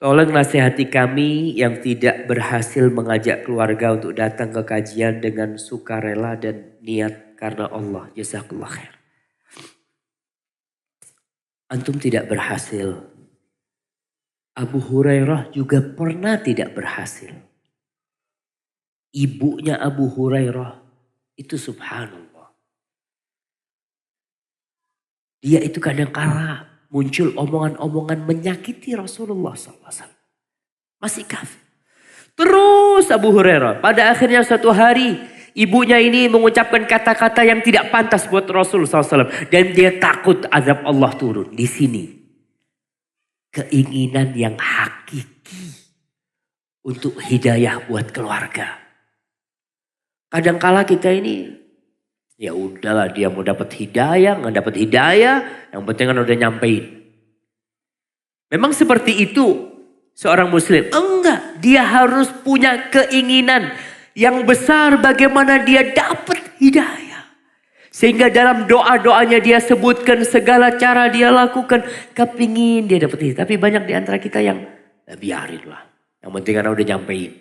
Tolong nasihati kami yang tidak berhasil mengajak keluarga untuk datang ke kajian dengan sukarela dan niat karena Allah. Jazakallah khair. Antum tidak berhasil. Abu Hurairah juga pernah tidak berhasil. Ibunya Abu Hurairah itu subhanallah. Dia itu kadang-kala muncul omongan-omongan menyakiti Rasulullah SAW. Masih kafir. Terus Abu Hurairah. Pada akhirnya suatu hari ibunya ini mengucapkan kata-kata yang tidak pantas buat Rasulullah SAW. Dan dia takut azab Allah turun. Di sini. Keinginan yang hakiki. Untuk hidayah buat keluarga. Kadang-kala kita ini. Ya udahlah dia mau dapat hidayah. Nggak dapat hidayah. Yang penting kan udah nyampein. Memang seperti itu. Seorang muslim. Enggak. Dia harus punya keinginan yang besar bagaimana dia dapat hidayah. Sehingga dalam doa-doanya dia sebutkan segala cara dia lakukan. Kepingin dia dapat hidayah. Tapi banyak di antara kita yang biarin lah. Yang penting karena udah nyampein.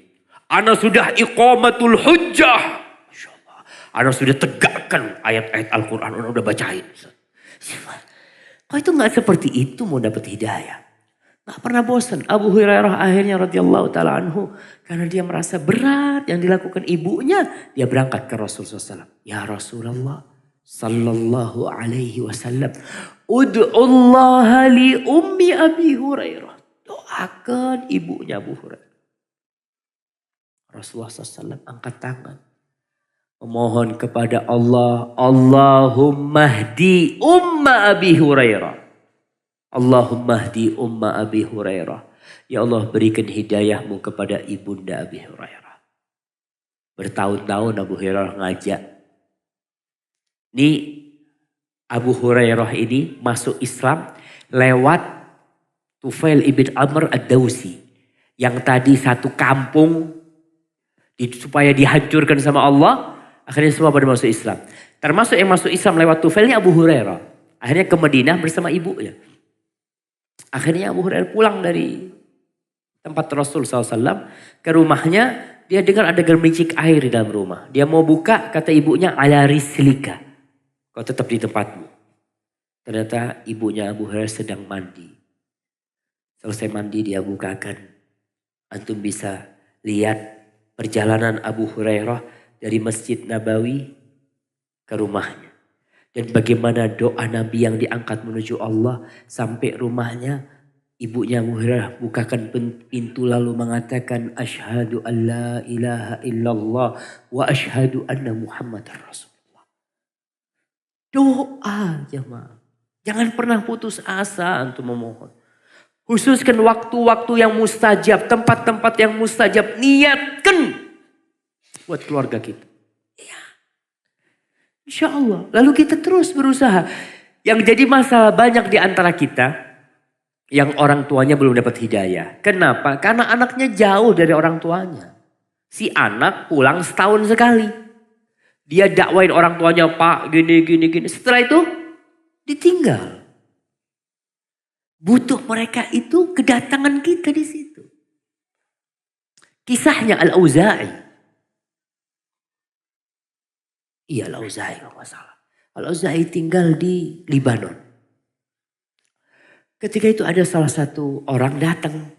Ana sudah iqamatul hujjah. Masya Allah. Ana sudah tegakkan ayat-ayat Al-Quran. Ana udah bacain. Kok itu gak seperti itu mau dapat hidayah? Gak pernah bosan. Abu Hurairah akhirnya radhiyallahu ta'ala anhu. Karena dia merasa berat yang dilakukan ibunya. Dia berangkat ke Rasulullah SAW. Ya Rasulullah sallallahu alaihi wasallam. Ud'ullaha li ummi Abi Hurairah. Doakan ibunya Abu Hurairah. Rasulullah SAW angkat tangan. Memohon kepada Allah. Allahumma hdi umma Abi Hurairah. Allahumma hdi umma Abi Hurairah. Ya Allah berikan hidayahmu kepada ibunda Abi Hurairah. Bertahun-tahun Abu Hurairah ngajak. Ini Abu Hurairah ini masuk Islam lewat Tufail ibn Amr ad-Dawsi. Yang tadi satu kampung supaya dihancurkan sama Allah. Akhirnya semua pada masuk Islam. Termasuk yang masuk Islam lewat Tufail ini Abu Hurairah. Akhirnya ke Madinah bersama ibunya. Akhirnya Abu Hurairah pulang dari tempat Rasul SAW ke rumahnya. Dia dengar ada gemericik air di dalam rumah. Dia mau buka, kata ibunya, ala rislika. Kau tetap di tempatmu. Ternyata ibunya Abu Hurairah sedang mandi. Selesai mandi dia bukakan. Antum bisa lihat perjalanan Abu Hurairah dari Masjid Nabawi ke rumahnya. Dan bagaimana doa Nabi yang diangkat menuju Allah sampai rumahnya. Ibunya Abu Hurairah bukakan pintu lalu mengatakan asyhadu an la ilaha illallah wa asyhadu anna Muhammadar Rasulullah. Doa jemaah. Jangan pernah putus asa untuk memohon. Khususkan waktu-waktu yang mustajab, tempat-tempat yang mustajab, niatkan buat keluarga kita. Insya Allah. Lalu kita terus berusaha. Yang jadi masalah banyak di antara kita. Yang orang tuanya belum dapat hidayah. Kenapa? Karena anaknya jauh dari orang tuanya. Si anak pulang setahun sekali. Dia dakwain orang tuanya, Pak gini. Setelah itu ditinggal. Butuh mereka itu kedatangan kita di situ. Kisahnya Al-Auza'i. Iya Al-Auza'i kalau nggak salah. Al-Auza'i tinggal di Libanon. Ketika itu ada salah satu orang datang.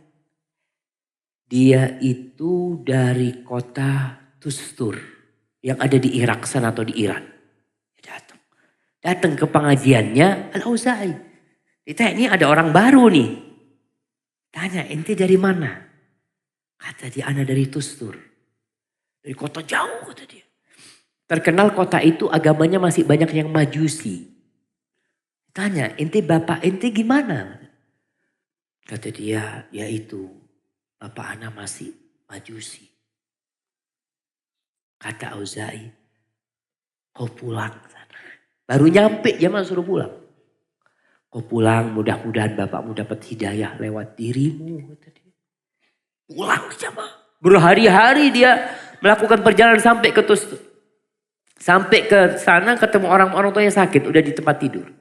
Dia itu dari kota Tustur. Yang ada di Irak sana atau di Iran. Dia datang ke pengajiannya Al-Auza'i. Ditanya ini ada orang baru nih. Tanya ente dari mana? Kata dia anak dari Tustur. Dari kota jauh kata dia. Terkenal kota itu agamanya masih banyak yang majusi. Tanya, ente bapak ente gimana? Kata dia, ya itu bapak anak masih majusi. Kata Auza'i, kau pulang sana. Baru nyampe zaman suruh pulang. Kau pulang mudah-mudahan bapakmu dapat hidayah lewat dirimu. Kata dia. Pulang jamaah. Berhari-hari dia melakukan perjalanan sampai ke Tustur. Sampai ke sana ketemu orang tuanya sakit. Udah di tempat tidur.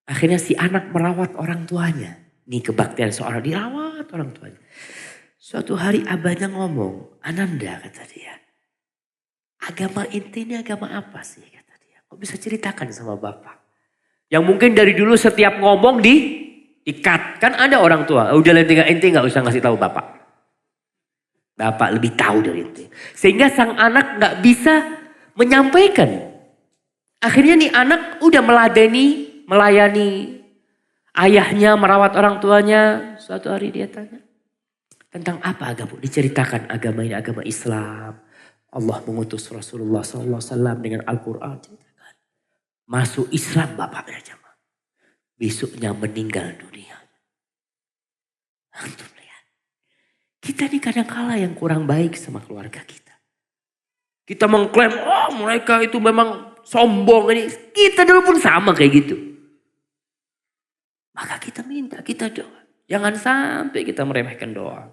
Akhirnya si anak merawat orang tuanya. Ini kebaktian seorang dirawat orang tuanya. Suatu hari abahnya ngomong, Ananda kata dia. Agama inti ini agama apa sih kata dia. Kok bisa ceritakan sama bapak. Yang mungkin dari dulu setiap ngomong di-cut. Kan ada orang tua, udah inti gak usah ngasih tahu bapak. Bapak lebih tahu dari inti. Sehingga sang anak gak bisa menyampaikan. Akhirnya nih anak udah melayani ayahnya, merawat orang tuanya. Suatu hari dia tanya, tentang apa agama? Diceritakan agama ini agama Islam. Allah mengutus Rasulullah SAW dengan Al-Quran. Masuk Islam bapaknya jemaah. Besoknya meninggal dunia. Antum lihat. Kita ini kadang-kala yang kurang baik sama keluarga kita. Kita mengklaim, oh mereka itu memang sombong. Kita dulu pun sama kayak gitu. Maka kita minta, kita doa. Jangan sampai kita meremehkan doa.